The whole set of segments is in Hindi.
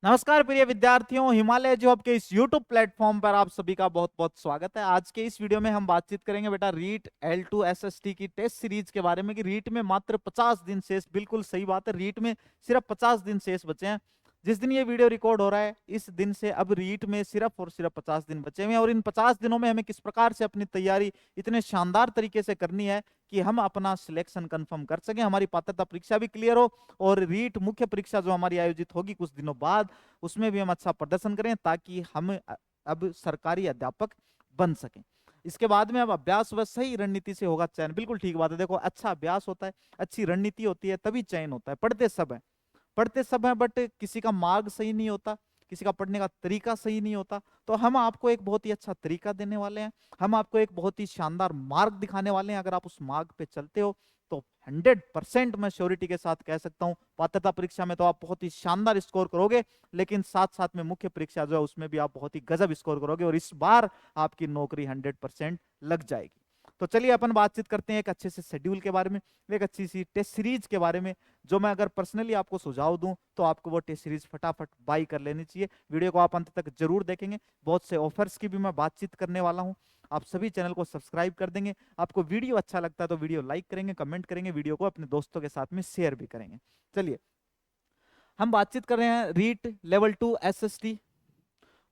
नमस्कार प्रिय विद्यार्थियों, हिमालय जो आपके इस YouTube प्लेटफॉर्म पर आप सभी का बहुत बहुत स्वागत है। आज के इस वीडियो में हम बातचीत करेंगे बेटा रीट L2 SST की टेस्ट सीरीज के बारे में कि रीट में मात्र 50 दिन शेष। बिल्कुल सही बात है, रीट में सिर्फ 50 दिन शेष बचे हैं। जिस दिन ये वीडियो रिकॉर्ड हो रहा है इस दिन से अब रीट में सिर्फ और सिर्फ 50 दिन बचे हुए हैं और इन 50 दिनों में हमें किस प्रकार से अपनी तैयारी इतने शानदार तरीके से करनी है कि हम अपना सिलेक्शन कंफर्म कर सकें, हमारी पात्रता परीक्षा भी क्लियर हो और रीट मुख्य परीक्षा जो हमारी आयोजित होगी कुछ दिनों बाद उसमें भी हम अच्छा प्रदर्शन करें ताकि हम अब सरकारी अध्यापक बन सकें। इसके बाद में अब अभ्यास व सही रणनीति से होगा चयन। बिल्कुल ठीक बात है। देखो, अच्छा अभ्यास होता है, अच्छी रणनीति होती है, तभी चयन होता है। पढ़ते सब हैं बट किसी का मार्ग सही नहीं होता, किसी का पढ़ने का तरीका सही नहीं होता। तो हम आपको एक बहुत ही अच्छा तरीका देने वाले हैं, हम आपको एक बहुत ही शानदार मार्ग दिखाने वाले हैं। अगर आप उस मार्ग पे चलते हो तो 100% मैं श्योरिटी के साथ कह सकता हूं पात्रता परीक्षा में तो आप बहुत ही शानदार स्कोर करोगे, लेकिन साथ साथ में मुख्य परीक्षा जो है उसमें भी आप बहुत ही गजब स्कोर करोगे और इस बार आपकी नौकरी 100% लग जाएगी। तो चलिए अपन बातचीत करते हैं एक अच्छे से शेड्यूल के बारे में, एक अच्छी सी टेस्ट सीरीज के बारे में, जो मैं अगर पर्सनली आपको सुझाव दूं तो आपको वो टेस्ट सीरीज फटाफट बाई कर लेनी चाहिए। वीडियो को आप अंत तक जरूर देखेंगे, बहुत से ऑफर्स की भी मैं बातचीत करने वाला हूं। आप सभी चैनल को सब्सक्राइब कर देंगे, आपको वीडियो अच्छा लगता है तो वीडियो लाइक करेंगे, कमेंट करेंगे, वीडियो को अपने दोस्तों के साथ में शेयर भी करेंगे। चलिए हम बातचीत कर रहे हैं रीट लेवल 2 SST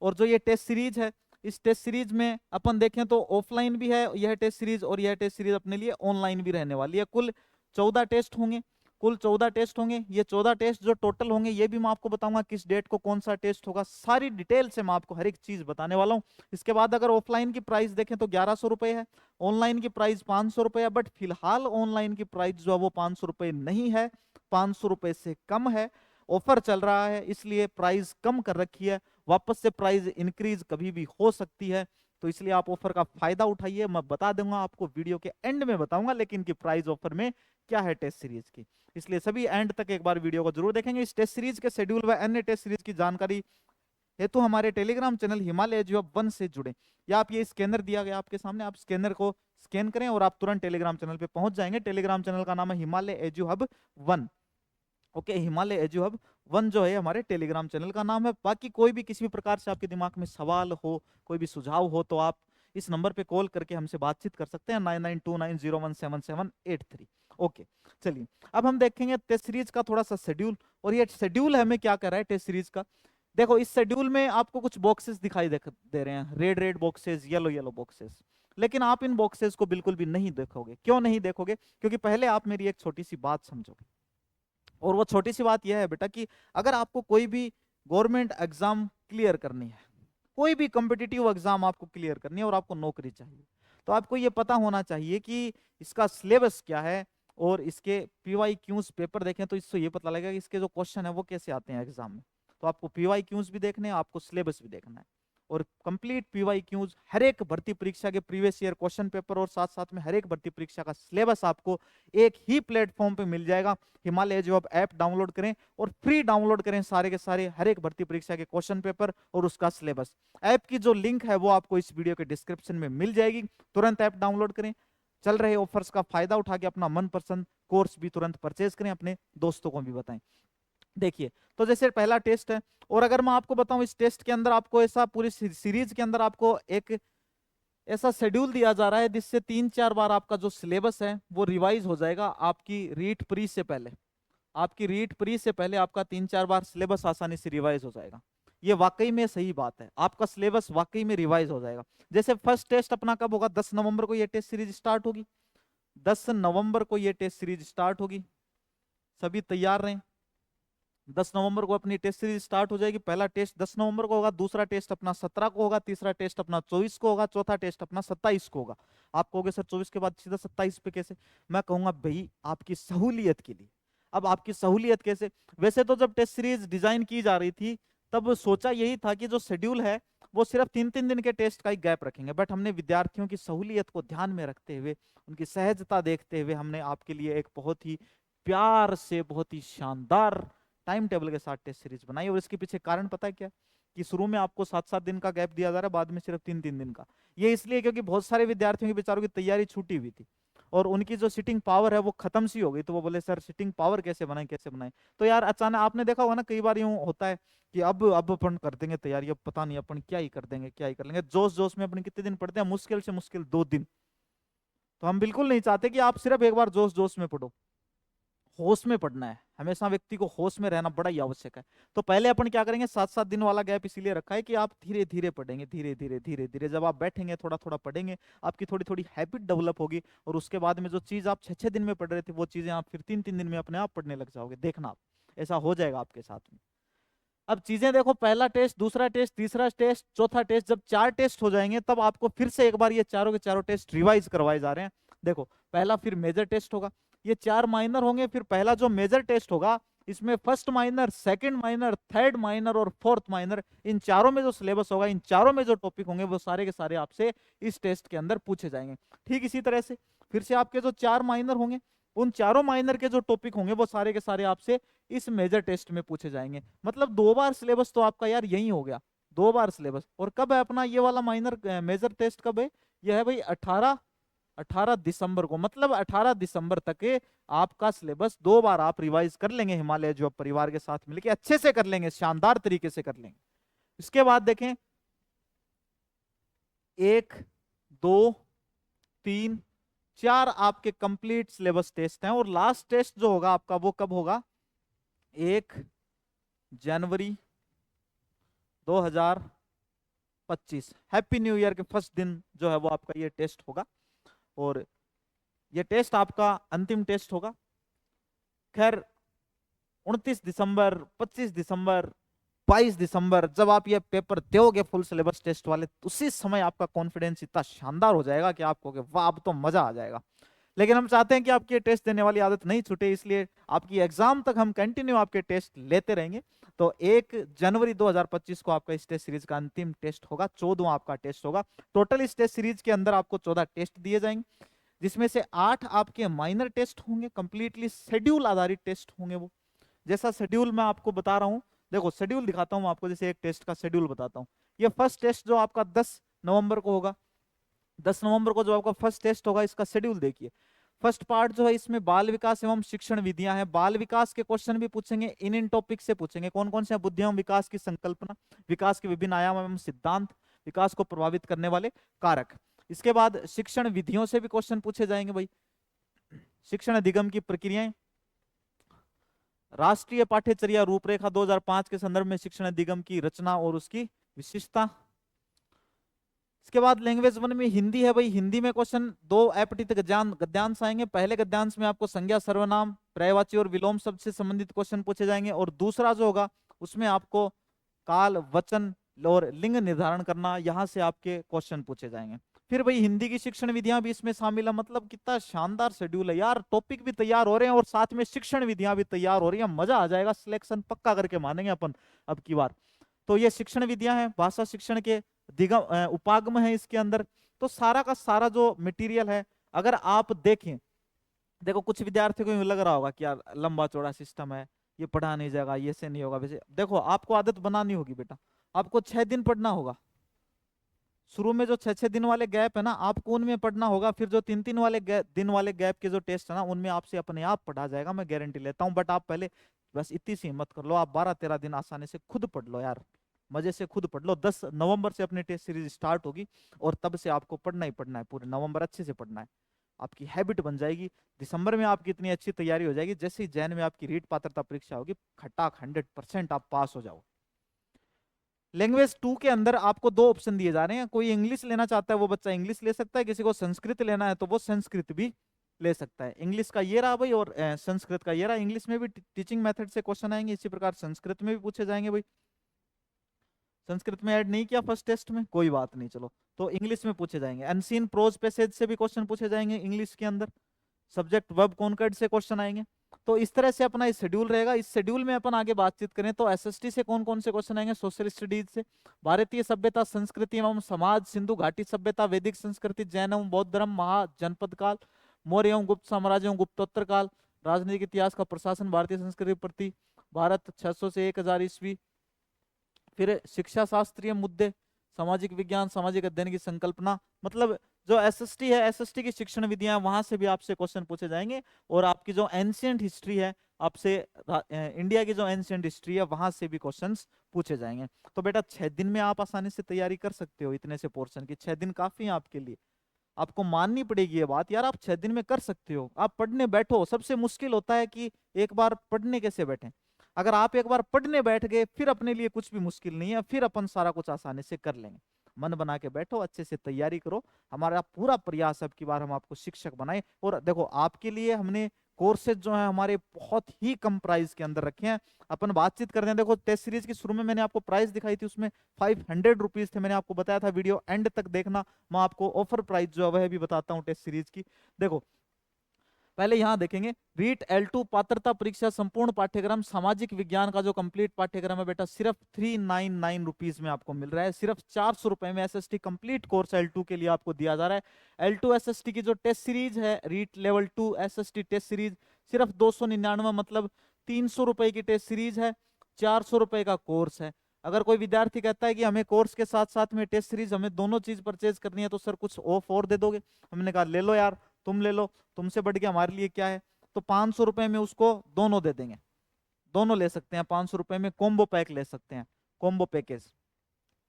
और जो ये टेस्ट सीरीज है इस टेस्ट सीरीज में अपन देखें तो ऑफलाइन भी है यह टेस्ट सीरीज और यह टेस्ट सीरीज अपने लिए ऑनलाइन भी रहने वाली है। कुल 14 टेस्ट होंगे, कुल 14 टेस्ट होंगे। ये 14 टेस्ट जो टोटल होंगे ये भी मैं आपको बताऊंगा किस डेट को कौन सा टेस्ट होगा, सारी डिटेल से मैं आपको हर एक चीज बताने वाला हूं। इसके बाद अगर ऑफलाइन की प्राइस देखें तो 1100 रुपए है, ऑनलाइन की प्राइस 500 रुपए है। बट फिलहाल ऑनलाइन की प्राइस जो है वो 500 रुपए नहीं है, 500 रुपए से कम है। ऑफर चल रहा है इसलिए प्राइस कम कर रखी है, वापस से प्राइस इंक्रीज कभी भी हो सकती है। तो इसलिए आप ऑफर का फायदा उठाइए। मैं बता दूंगा आपको, वीडियो के एंड में बताऊंगा लेकिन कि प्राइस ऑफर में क्या है टेस्ट सीरीज की, इसलिए सभी एंड तक एक बार वीडियो को जरूर देखेंगे। इस टेस्ट सीरीज के शेड्यूल व अन्य टेस्ट सीरीज की जानकारी हेतु हमारे टेलीग्राम चैनल हिमालय एजुहब 1 से जुड़े, या आप ये स्कैनर दिया गया आपके सामने, आप स्कैनर को स्कैन करें और आप तुरंत टेलीग्राम चैनल पे पहुंच जाएंगे। टेलीग्राम चैनल का नाम है हिमालय एजुहब 1। ओके, हिमालय एजुहब 1 जो है हमारे टेलीग्राम चैनल का नाम है। बाकी कोई भी किसी भी प्रकार से आपके दिमाग में सवाल हो, कोई भी सुझाव हो तो आप इस नंबर पे कॉल करके हमसे बातचीत कर सकते हैं 9929017783। ओके, चलिए अब हम देखेंगे टेस्ट सीरीज का थोड़ा सा शेड्यूल। और ये शेड्यूल हमें क्या कर रहा है टेस्ट सीरीज का। देखो, इस शेड्यूल में आपको कुछ बॉक्सेस दिखाई दे रहे हैं, red red boxes, yellow yellow boxes. लेकिन आप इन बॉक्सेस को बिल्कुल भी नहीं देखोगे। क्यों नहीं देखोगे? क्योंकि पहले आप मेरी एक छोटी सी बात समझोगे, और वो छोटी सी बात यह है बेटा कि अगर आपको कोई भी गवर्नमेंट एग्जाम क्लियर करनी है, कोई भी कॉम्पिटिटिव एग्जाम आपको क्लियर करनी है और आपको नौकरी चाहिए, तो आपको ये पता होना चाहिए कि इसका सिलेबस क्या है। और इसके पीवाई क्यूज पेपर देखें तो इससे ये पता लगेगा कि इसके जो क्वेश्चन है वो कैसे आते हैं एग्जाम में। तो आपको पीवाई क्यूज भी देखने हैं, आपको सिलेबस भी देखना है। और कंप्लीट पीवाई क्यूज, हर एक भर्ती परीक्षा के प्रीवियस ईयर क्वेश्चन पेपर और साथ साथ में हर एक भर्ती परीक्षा का सिलेबस आपको एक ही प्लेटफॉर्म पे मिल जाएगा। हिमालय जो आप ऐप डाउनलोड करें और फ्री डाउनलोड करें सारे के सारे हर एक भर्ती परीक्षा के क्वेश्चन पेपर और उसका सिलेबस। ऐप की जो लिंक है वो आपको इस वीडियो के डिस्क्रिप्शन में मिल जाएगी। तुरंत ऐप डाउनलोड करें, चल रहे ऑफर्स का फायदा उठा के अपना मनपसंद कोर्स भी तुरंत परचेज करें, अपने दोस्तों को भी बताएं। देखिए, तो जैसे पहला टेस्ट है, और अगर मैं आपको बताऊं इस टेस्ट के अंदर आपको ऐसा पूरी सीरीज के अंदर आपको एक ऐसा शेड्यूल दिया जा रहा है जिससे 3-4 बार आपका जो सिलेबस है वो रिवाइज हो जाएगा। आपकी रीट प्री से पहले, आपकी रीट प्री से पहले आपका 3-4 बार सिलेबस आसानी से रिवाइज हो जाएगा। ये वाकई में सही बात है, आपका सिलेबस वाकई में रिवाइज हो जाएगा। जैसे फर्स्ट टेस्ट अपना कब होगा? 10 नवंबर को ये टेस्ट सीरीज स्टार्ट होगी। 10 नवंबर को ये टेस्ट सीरीज स्टार्ट होगी, सभी तैयार रहें। 10 नवंबर को अपनी टेस्ट सीरीज स्टार्ट हो जाएगी। पहला टेस्ट 10 नवंबर को होगा, दूसरा टेस्ट अपना 17 को होगा, तीसरा टेस्ट अपना 24 को होगा, चौथा टेस्ट अपना 27 को होगा। आप कहोगे सर 24 के बाद सीधा 27 पे कैसे? मैं कहूंगा भाई आपकी सहूलियत के लिए। अब आपकी सहूलियत कैसे? वैसे तो जब टेस्ट सीरीज डिजाइन की जा रही थी तब सोचा यही था कि जो शेड्यूल है वो सिर्फ 3-3 दिन के टेस्ट का ही गैप रखेंगे, बट हमने विद्यार्थियों की सहूलियत को ध्यान में रखते हुए, उनकी सहजता देखते हुए हमने आपके लिए एक बहुत ही प्यार से बहुत ही शानदार टाइम टेबल के साथ टेस्ट सीरीज बनाई। और इसके पीछे कारण पता है क्या? कि शुरू में आपको 7-7 दिन का गैप दिया जा रहा है, बाद में सिर्फ 3-3 दिन का। ये इसलिए क्योंकि बहुत सारे विद्यार्थियों के बेचारों की तैयारी छूटी हुई थी और उनकी जो सिटिंग पावर है वो खत्म सी हो गई। तो वो बोले सर सिटिंग पावर कैसे बनाए कैसे बनाए। तो यार अचानक आपने देखा होगा ना, कई बार यूं होता है कि अब अपन कर देंगे तैयारी, अब पता नहीं अपन क्या ही कर देंगे क्या ही कर लेंगे, जोश जोश में अपन कितने दिन पढ़ते हैं, मुश्किल से मुश्किल 2 दिन। तो हम बिल्कुल नहीं चाहते कि आप सिर्फ एक बार जोश जोश में पढ़ो, होश में पढ़ना है। हमेशा व्यक्ति को होश में रहना बड़ा ही आवश्यक है। तो पहले अपन क्या करेंगे, 7-7 दिन वाला गैप इसीलिए रखा है कि आप धीरे धीरे पढ़ेंगे, धीरे धीरे धीरे धीरे जब आप बैठेंगे थोड़ा थोड़ा पढ़ेंगे, आपकी थोड़ी थोड़ी हैबिट डेवलप होगी, और उसके बाद में जो चीज आप 6-6 दिन में पढ़ रहे थे वो चीजें आप फिर 3-3 दिन में अपने आप पढ़ने लग जाओगे। देखना आप, ऐसा हो जाएगा आपके साथ में। अब चीजें देखो, पहला टेस्ट, दूसरा टेस्ट, तीसरा टेस्ट, चौथा टेस्ट, जब 4 टेस्ट हो जाएंगे तब आपको फिर से एक बार ये चारों के चारों टेस्ट रिवाइज करवाए जा रहे हैं। देखो पहला फिर मेजर टेस्ट होगा, ये 4 माइनर होंगे, फिर पहला जो मेजर टेस्ट होगा इसमें first minor, second minor, third minor और फोर्थ माइनर, इन चारों में जो सिलेबस होगा, इन चारों में जो टॉपिक होंगे वो सारे के सारे आपसे इस टेस्ट के अंदर पूछे जाएंगे। ठीक इसी तरह से फिर से आपके जो 4 माइनर होंगे, उन चारों माइनर के जो टॉपिक होंगे वो सारे के सारे आपसे इस मेजर टेस्ट में पूछे जाएंगे। मतलब 2 बार सिलेबस तो आपका यार यही हो गया, 2 बार सिलेबस। और कब है अपना ये वाला माइनर मेजर टेस्ट, कब है? यह है भाई 18 दिसंबर को। मतलब 18 दिसंबर तक आपका सिलेबस 2 बार आप रिवाइज कर लेंगे, हिमालय जॉब परिवार के साथ मिलकर अच्छे से कर लेंगे, शानदार तरीके से कर लेंगे। इसके बाद देखें 1, 2, 3, 4 आपके कंप्लीट सिलेबस टेस्ट हैं, और लास्ट टेस्ट जो होगा आपका वो कब होगा? 1 जनवरी 2025, हैप्पी न्यू ईयर के फर्स्ट दिन जो है वो आपका ये टेस्ट होगा। और ये टेस्ट आपका अंतिम टेस्ट होगा। खैर 29 दिसंबर, 25 दिसंबर, 22 दिसंबर जब आप ये पेपर दोगे फुल सिलेबस टेस्ट वाले, तो उसी समय आपका कॉन्फिडेंस इतना शानदार हो जाएगा कि आपको वाह अब तो मजा आ जाएगा। लेकिन हम चाहते हैं कि आपकी टेस्ट देने वाली आदत नहीं छूटे, इसलिए आपकी एग्जाम तक हम कंटिन्यू आपके टेस्ट लेते रहेंगे। तो 1 जनवरी 2025 को आपका इस टेस्ट सीरीज का अंतिम टेस्ट होगा, 14वां आपका टेस्ट होगा। टोटल इस टेस्ट सीरीज के अंदर आपको 14 टेस्ट दिए जाएंगे, जिसमें से 8 आपके माइनर टेस्ट होंगे, कंप्लीटली शेड्यूल आधारित टेस्ट होंगे। वो जैसा शेड्यूल मैं आपको बता रहा हूं, देखो शेड्यूल दिखाता हूं आपको, जैसे एक टेस्ट का शेड्यूल बताता हूं। ये फर्स्ट टेस्ट जो आपका 10 नवंबर को होगा, 10 नवंबर को जो आपका फर्स्ट टेस्ट होगा, इसका शेड्यूल देखिए। फर्स्ट पार्ट जो है इसमें बाल विकास एवं शिक्षण विधियां हैं, बाल विकास के क्वेश्चन भी पूछेंगे, इन टॉपिक से पूछेंगे। कौन कौन से? बुद्धि एवं विकास की संकल्पना, विकास के विभिन्न आयाम एवं सिद्धांत, विकास को प्रभावित करने वाले कारक। इसके बाद शिक्षण विधियों से भी क्वेश्चन पूछे जाएंगे भाई, शिक्षण अधिगम की प्रक्रियाएं, राष्ट्रीय पाठ्यचर्या रूपरेखा 2005 के संदर्भ में शिक्षण अधिगम की रचना और उसकी विशिष्टता। इसके बाद लैंग्वेज 1 में हिंदी है भाई, हिंदी में क्वेश्चन 2 अपठित गद्यांश आएंगे। पहले गद्यांश में आपको संज्ञा, सर्वनाम, पर्यायवाची और विलोम शब्द से संबंधित क्वेश्चन पूछे जाएंगे, और दूसरा जो होगा उसमें आपको काल, वचन और लिंग निर्धारण करना, यहां से आपके क्वेश्चन पूछे जाएंगे। फिर भाई हिंदी की शिक्षण विधियां भी इसमें शामिल है। मतलब कितना शानदार शेड्यूल है यार, टॉपिक भी तैयार हो रहे हैं और साथ में शिक्षण विधियां भी तैयार हो रही है। मजा आ जाएगा, सिलेक्शन पक्का करके मानेंगे अपन अब की बार। तो ये शिक्षण विधियां हैं, भाषा शिक्षण के दिगम उपागम है इसके अंदर। तो सारा का सारा जो मटेरियल है, अगर आप देखें, देखो कुछ विद्यार्थियों को यूं लग रहा होगा कि यार लंबा चौड़ा सिस्टम है, ये पढ़ा नहीं जाएगा, ये से नहीं होगा। वैसे देखो आपको आदत बनानी होगी बेटा, आपको 6 दिन पढ़ना होगा। शुरू में जो 6-6 दिन वाले गैप है ना, आपको उनमें पढ़ना होगा। फिर जो 3-3 वाले दिन वाले गैप के जो टेस्ट है ना, उनमें आपसे अपने आप पढ़ा जाएगा, मैं गारंटी लेता हूँ। बट आप पहले बस इतनी सी हिम्मत कर लो, आप 12-13 दिन आसानी से खुद पढ़ लो यार, मजे से खुद पढ़ लो। 10 नवंबर से अपनी टेस्ट सीरीज स्टार्ट होगी, और तब से आपको पढ़ना ही पढ़ना है, पूरे नवंबर अच्छे से पढ़ना है, आपकी हैबिट बन जाएगी। दिसंबर में आपकी इतनी अच्छी तैयारी हो जाएगी, जैसे ही जैन में आपकी रीट पात्रता परीक्षा होगी, खटाक 100% आप पास हो जाओ। लैंग्वेज 2 के अंदर आपको 2 ऑप्शन दिए जा रहे हैं। कोई इंग्लिश लेना चाहता है वो बच्चा इंग्लिश ले सकता है, किसी को संस्कृत लेना है तो वो संस्कृत भी ले सकता है। इंग्लिश का ये रहा भाई, और संस्कृत का ये रहा। इंग्लिश में भी टीचिंग मेथड से क्वेश्चन आएंगे, इसी प्रकार संस्कृत में भी पूछे जाएंगे भाई। संस्कृत में ऐड नहीं किया फर्स्ट टेस्ट में, कोई बात नहीं, चलो तो इंग्लिश में पूछे जाएंगे। अनसीन प्रोज पैसेज से भी क्वेश्चन पूछे जाएंगे इंग्लिश के अंदर। सब्जेक्ट वर्ब कॉनकर्ड से क्वेश्चन आएंगे। तो इस तरह से अपना शेड्यूल रहेगा। इस शेड्यूल में अपन आगे बातचीत करें तो एसएसटी से कौन कौन से क्वेश्चन आएंगे? सोशल स्टडीज से, भारतीय सभ्यता, संस्कृति एवं समाज, सिंधु घाटी सभ्यता, वैदिक संस्कृति, जैन एवं बौद्ध धर्म, महाजनपद काल, मौर्य एवं गुप्त साम्राज्य एवं गुप्तोत्तर काल, राजनीतिक इतिहास का प्रशासन, भारतीय संस्कृति प्रति भारत 600 से 1000 ईस्वी। फिर शिक्षा शास्त्रीय मुद्दे, सामाजिक विज्ञान, सामाजिक अध्ययन की संकल्पना। मतलब जो एसएसटी है, एसएसटी की शिक्षण विधियां, वहां से भी आपसे क्वेश्चन पूछे जाएंगे। और आपकी जो एंशियंट हिस्ट्री है, आपसे इंडिया की जो एंशियंट हिस्ट्री है वहां से भी क्वेश्चंस पूछे जाएंगे। तो बेटा 6 दिन में आप आसानी से तैयारी कर सकते हो इतने से पोर्शन की। 6 दिन काफी है आपके लिए। आपको माननी पड़ेगी ये बात यार, आप 6 दिन में कर सकते हो। आप पढ़ने बैठो। सबसे मुश्किल होता है कि एक बार पढ़ने कैसे बैठे। अगर आप एक बार पढ़ने बैठ गए, फिर अपने लिए कुछ भी मुश्किल नहीं है, फिर अपन सारा कुछ आसानी से कर लेंगे। मन बना के बैठो, अच्छे से तैयारी करो। हमारा पूरा प्रयास है अब की बार हम आपको शिक्षक बनाए। और देखो आपके लिए हमने कोर्सेज जो है हमारे बहुत ही कम प्राइस के अंदर रखे हैं। अपन बातचीत करते हैं। देखो टेस्ट सीरीज की शुरू में मैंने आपको प्राइस दिखाई थी, उसमें 500 रुपीज थे। मैंने आपको बताया था, वीडियो एंड तक देखना। मैं आपको ऑफर प्राइस जो है वह भी बताता हूँ टेस्ट सीरीज की। देखो पहले यहां देखेंगे, रीट L2 पात्रता परीक्षा संपूर्ण पाठ्यक्रम सामाजिक विज्ञान का जो कंप्लीट पाठ्यक्रम है बेटा, सिर्फ 399 रुपीज में आपको मिल रहा है। सिर्फ 400 रुपए में एसएसटी कंप्लीट कोर्स L2 के लिए आपको दिया जा रहा है। L2 एसएसटी की जो टेस्ट सीरीज है, REET level 2 SST test series, सिर्फ 299, मतलब 300 रुपए की टेस्ट सीरीज है, 400 रुपए का कोर्स है। अगर कोई विद्यार्थी कहता है कि हमें कोर्स के साथ साथ में टेस्ट सीरीज, हमें दोनों चीज परचेज करनी है, तो सर कुछ ऑफ और दे दोगे? हमने कहा ले लो यार, तुम ले लो, तुमसे बढ़ के हमारे लिए क्या है। तो 500 रुपए में उसको दोनों दे देंगे। दोनों ले सकते हैं 500 रुपए में, कॉम्बो पैक ले सकते हैं, कॉम्बो पैकेज,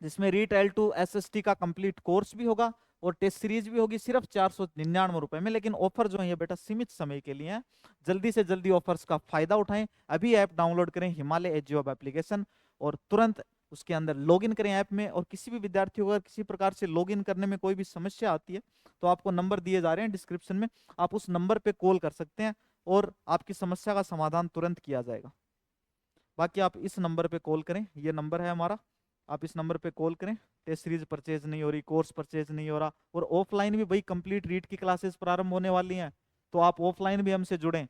जिसमें रीट L2 एसएसटी का कंप्लीट कोर्स भी होगा और टेस्ट सीरीज भी होगी, सिर्फ 499 रुपए में। लेकिन ऑफर जो है ये बेटा सीमित समय के लिए है। जल्दी से जल्दी ऑफर्स का फायदा उठाएं। अभी ऐप डाउनलोड करें, हिमालय एज जॉब एप्लीकेशन, और तुरंत उसके अंदर लॉगिन करें ऐप में। और किसी भी विद्यार्थी को अगर किसी प्रकार से लॉगिन करने में कोई भी समस्या आती है, तो आपको नंबर दिए जा रहे हैं डिस्क्रिप्शन में, आप उस नंबर पे कॉल कर सकते हैं और आपकी समस्या का समाधान तुरंत किया जाएगा। बाकी आप इस नंबर पे कॉल करें, ये नंबर है हमारा, आप इस नंबर पे कॉल करें। टेस्ट सीरीज परचेज नहीं हो रही, कोर्स परचेज नहीं हो रहा, और ऑफलाइन भी भाई कंप्लीट रीट की क्लासेस प्रारंभ होने वाली हैं, तो आप ऑफलाइन भी हमसे जुड़ें।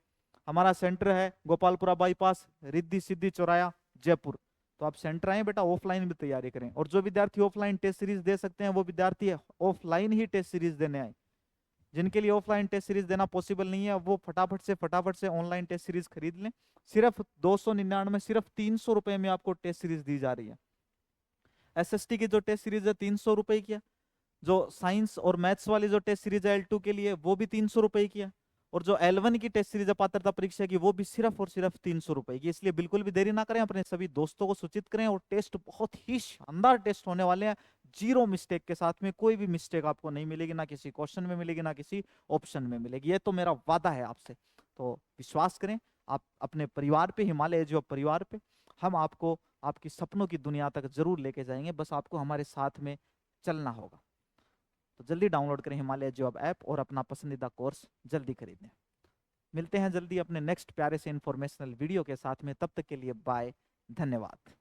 हमारा सेंटर है गोपालपुरा बाईपास, रिद्धि सिद्धि चौराया, जयपुर। तो आप सेंटर आए बेटा, ऑफलाइन भी तैयारी करें। और जो विद्यार्थी ऑफलाइन टेस्ट सीरीज दे सकते हैं, वो विद्यार्थी ऑफलाइन ही टेस्ट सीरीज देने आए। जिनके लिए ऑफलाइन टेस्ट सीरीज देना पॉसिबल नहीं है, वो फटाफट से ऑनलाइन टेस्ट सीरीज खरीद लें। सिर्फ 299, सिर्फ 300 रुपए में आपको टेस्ट सीरीज दी जा रही है। एसएसटी की जो टेस्ट सीरीज है 300 रुपए की है। जो साइंस और मैथ्स वाली जो टेस्ट सीरीज है L2 के लिए, वो भी 300 रुपए की है। और जो L1 की टेस्ट सीरीज है पात्रता परीक्षा की, वो भी सिर्फ और सिर्फ 300 रुपए की। इसलिए बिल्कुल भी देरी ना करें, अपने सभी दोस्तों को सूचित करें। और टेस्ट बहुत ही शानदार टेस्ट होने वाले हैं, जीरो मिस्टेक के साथ में। कोई भी मिस्टेक आपको नहीं मिलेगी, ना किसी क्वेश्चन में मिलेगी, ना किसी ऑप्शन में मिलेगी। ये तो मेरा वादा है आपसे। तो विश्वास करें आप अपने परिवार पे, हिमालय जो परिवार पे। हम आपको आपकी सपनों की दुनिया तक जरूर लेके जाएंगे, बस आपको हमारे साथ में चलना होगा। तो जल्दी डाउनलोड करें हिमालय जॉब ऐप और अपना पसंदीदा कोर्स जल्दी खरीदें। मिलते हैं जल्दी अपने नेक्स्ट प्यारे से इंफॉर्मेशनल वीडियो के साथ में। तब तक के लिए बाय, धन्यवाद।